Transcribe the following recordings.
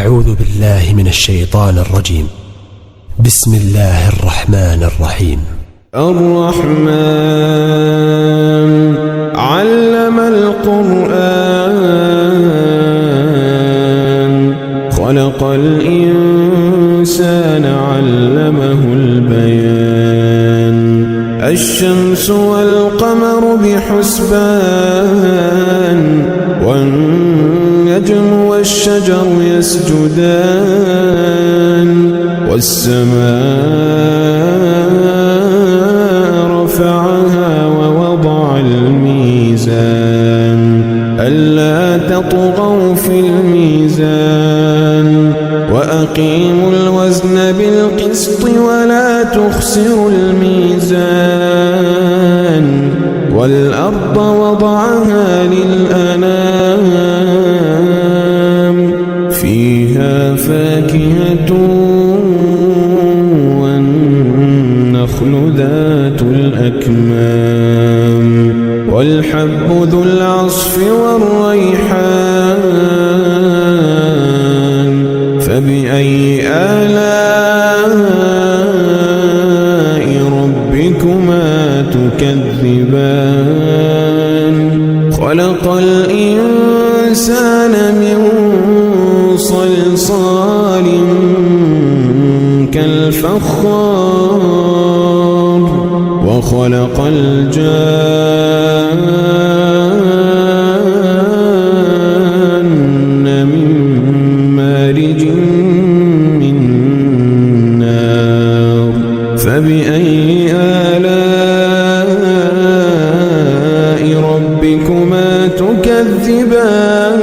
أعوذ بالله من الشيطان الرجيم. بسم الله الرحمن الرحيم. الرحمن علم القرآن خلق الإنسان علمه البيان الشمس والقمر بحسبان والنجم والشجر يسجدان والسماء رفعها ووضع الميزان ألا تطغوا في الميزان وأقيموا الوزن بالقسط ولا تخسروا الميزان والأرض وضعها للأنام فيها فاكهة والنخل ذات الأكمام والحب ذو العصف والريحان فبأي آلاء ربكما تكذبان خلق الإنسان من صلصال كالفخار وخلق الجان من مارج من نار فبأي آلاء ربكما تكذبان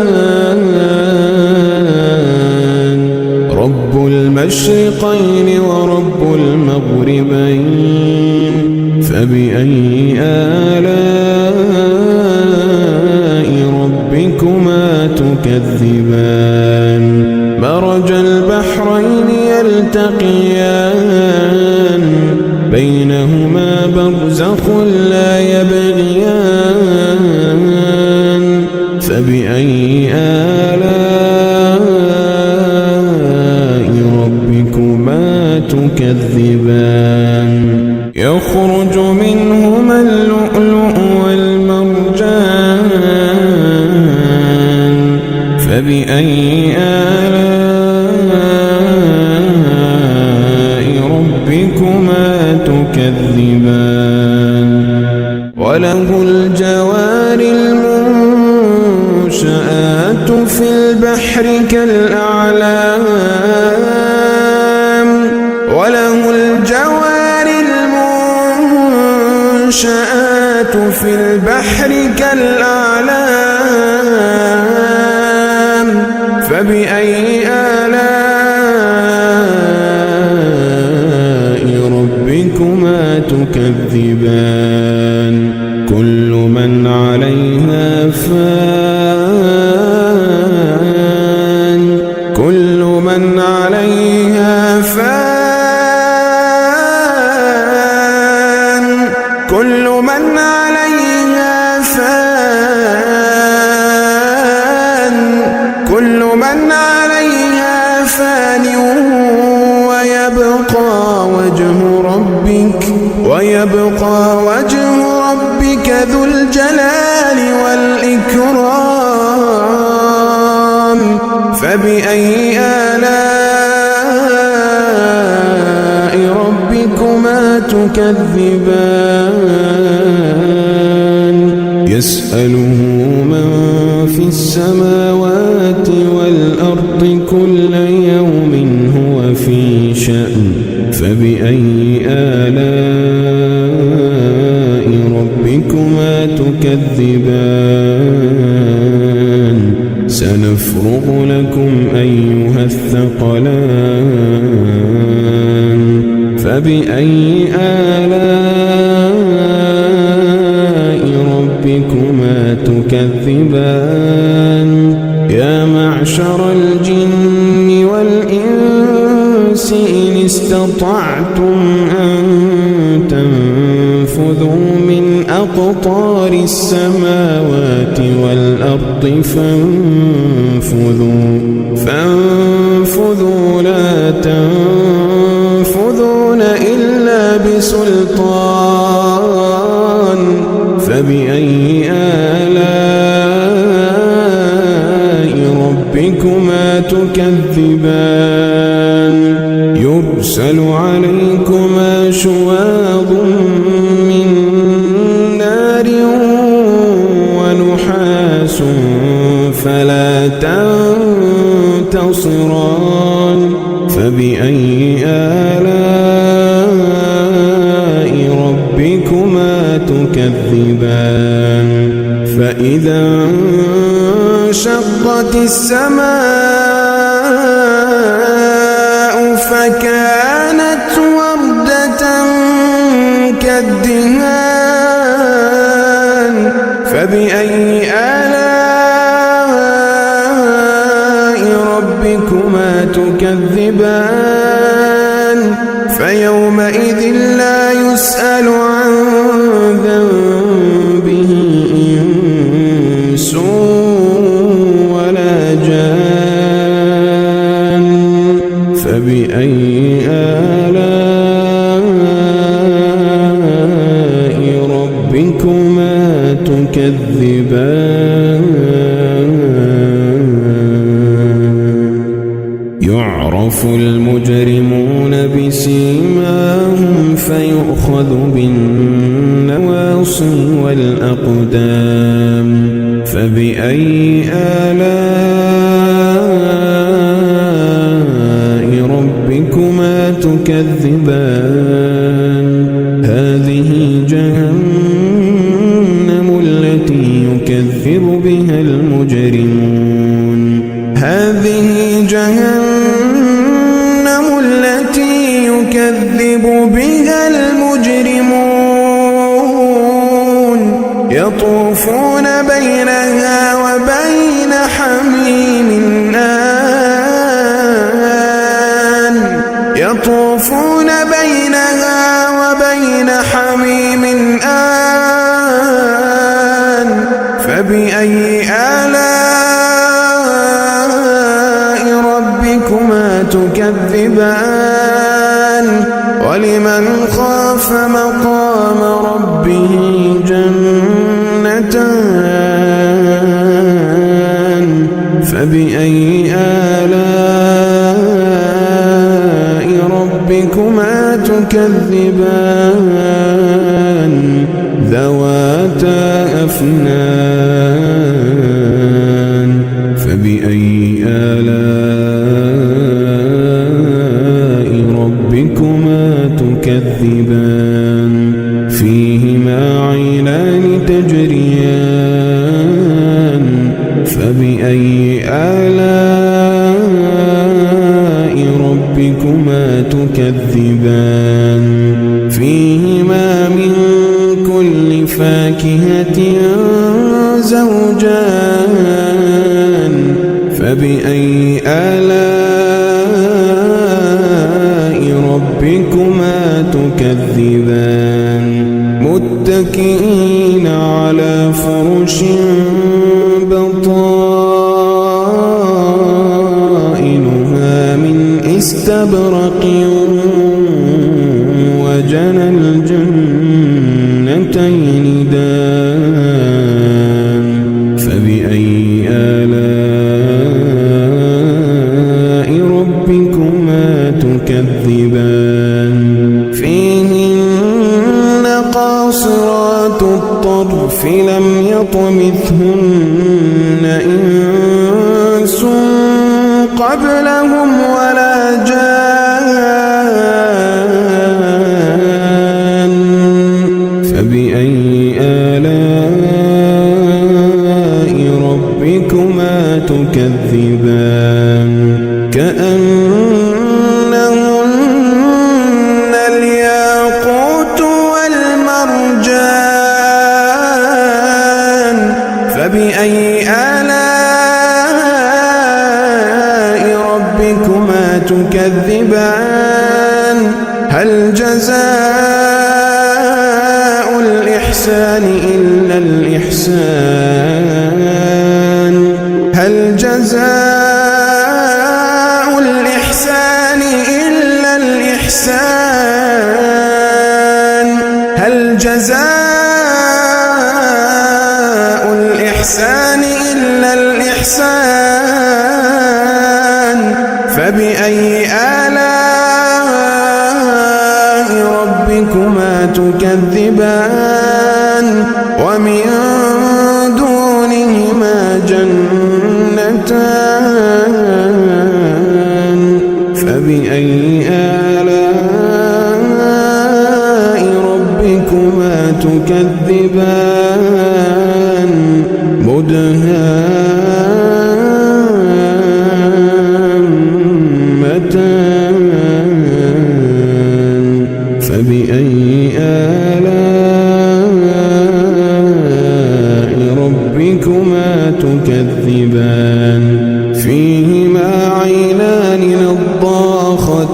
رب المشرقين ورب المغربين فبأي آلاء ربكما تكذبان مرج البحرين يلتقيان بينهما برزخ لا يبغيان فبأي آلاء ربكما تكذبان يخرج منهما اللؤلؤ والمرجان فبأي آلاء ربكما تكذبان وله الجوار المنشآت في البحر كالأعلام وله الجوار المنشآت في البحر كالأعلام فبأي آلاء ربكما تكذبان كل من عليها فان كل من عليها فان كل من عليها فان كل من عليها فان ويبقى وجه ربك ذو الجلال والإكرام فبأي آلاء ربكما تكذبان يسأله من في السماوات والأرض كل يوم هو في شأن فبأي آلاء ربكما تكذبان سنفرغ لكم أيها الثقلان فبأي آلاء ربكما تكذبان يا معشر الجن والإنس إن استطعتم أن تنفذوا من أقطار السماوات والأرض فانفذوا سلطان فبأي آلاء ربكما تكذبان يرسل عليكما شواظ من نار ونحاس فلا تنتصران فبأي آلاء ربكما تكذبان فإذا انشقت السماء فكانت وردة كالدهان فبأي آلاء ربكما تكذبان فيومئذ لا يسأل عن ذنبه إنس ولا جان فبأي آلاء ربكما تكذبان يعرف المجرمون بسيماهم فيؤخذ بالنواصي والأقدام فبأي آلاء ربكما تكذبان هذه جهنم التي يكذب بها المجرمون هذه جهنم التي يكذب بها المجرمون يطوفون بينها وبين حميم آن يطوفون بينها وبين حميم آن فبأي آلاء ربكما تكذبان ولمن خاف مقام ربه جنتان فبأي آلاء ربكما تكذبان ذواتا أفنان فبأي آلاء ربكما تكذبان فيهما عينان تجريان فبأي آلاء ربكما تكذبان فيهما من كل فاكهة زوجان فبأي آلاء ربكما تكذبان متكئين على فرش بطائنها من استبرق وجنى الجنتين دان فبأي آلاء ربكما تكذبان فيهن قاصرات الطرف لم يطمثهن إنس قبلهم ولا جان فبأي آلاء ربكما تكذبان كأنهن الياقوت والمرجان فبأي آلاء ربكما تكذبان هل جزاء الإحسان إلا الإحسان هل جزاء الإحسان إلا الإحسان جزاء الإحسان إلا الإحسان فبأي آلاء ربكما تكذبان ومن دونهما جنتان فبأي آلاء ربكما تكذبان مدهامتان فبأي آلاء ربكما تكذبان فيهما عينان نضاختان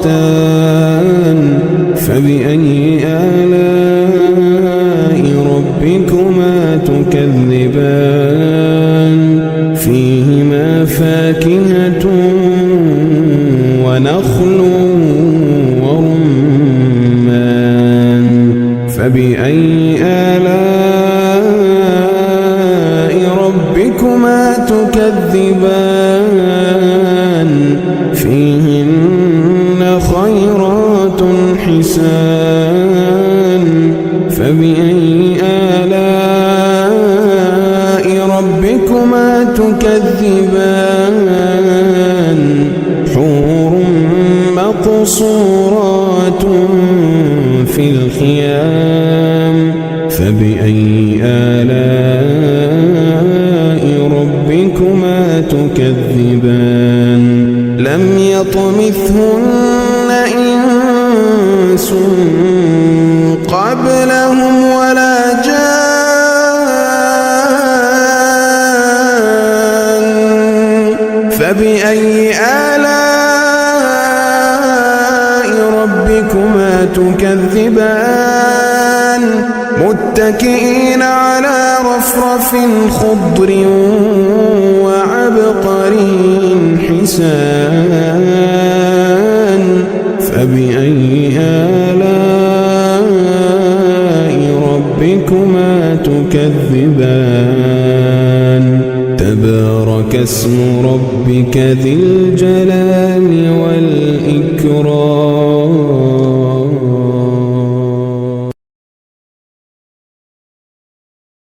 فبأي آلاء ربكما تكذبان فيهما فاكهة ونخل ورمان فبأي آلاء ربكما تكذبان فيهن خيرات حسان فبأي آلاء ربكما تكذبان حور مقصورات في الخيام فبأي آلاء ربكما تكذبان لم يطمثهن إنس قبلهم ولا جان فبأي آلاء ربكما تكذبان متكئين على رفرف خضر وعبقري حسان فبأي آلاء ربكما تكذبان تبارك اسم ربك ذي الجلال والإكرام